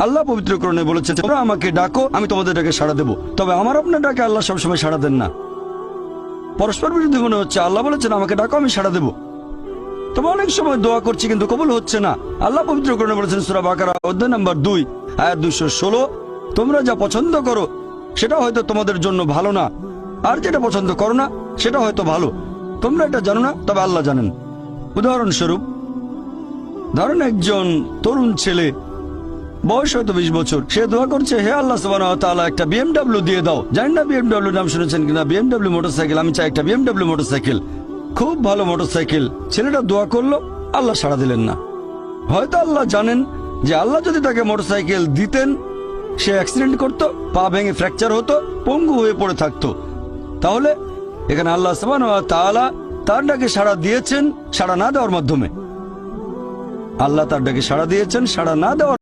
আল্লাহ পবিত্র কোরআনে বলেছেন, তোমরা আমাকে ডাকো, আমি তোমাদের ডাকে সাড়া দেবো। তবে আমার আপনার ডাকে আল্লাহ সবসময় সাড়া দেন না। পরস্পর বিরোধী মনে হচ্ছে। আল্লাহ বলেছেন আমাকে ডাকো, আমি সাড়া দেবো। তবে অনেক সময় দোয়া করছি কিন্তু কবুল হচ্ছে না। আল্লাহ পবিত্র কোরআনে বলেছেন সূরা বাকারা অধ্যায় নম্বর 2 আয়াত 216, তোমরা যা পছন্দ করো সেটা হয়তো তোমাদের জন্য ভালো না, আর যেটা পছন্দ করো না সেটা হয়তো ভালো। তোমরা এটা জানো না, তবে আল্লাহ জানেন। উদাহরণস্বরূপ ধরেন একজন তরুণ ছেলে, বয়স হয়তো 20 বছর, সে দোয়া করছে, হে আল্লাহ সুবহানাহু ওয়া তাআলা একটা BMW দিয়ে দাও। জানি না BMW নাম শুনেছেন কিনা, BMW মোটরসাইকেল। আমি চাই একটা BMW মোটরসাইকেল, খুব ভালো মোটরসাইকেল। ছেলেটা দোয়া করলো, আল্লাহ সাড়া দিলেন না। হয়তো আল্লাহ জানেন যে আল্লাহ যদি তাকে মোটরসাইকেল দিতেন, সে অ্যাক্সিডেন্ট করতো, পা ভেঙে ফ্র্যাকচার হতো, পঙ্গু হয়ে পড়ে থাকতো। তাহলে এখানে আল্লাহ সুবহানাহু ওয়া তাআলা তার ডাকে সাড়া দিয়েছেন সাড়া না দেওয়ার মাধ্যমে। আল্লাহ তার ডাকে সাড়া দিয়েছেন সাড়া না দেওয়ার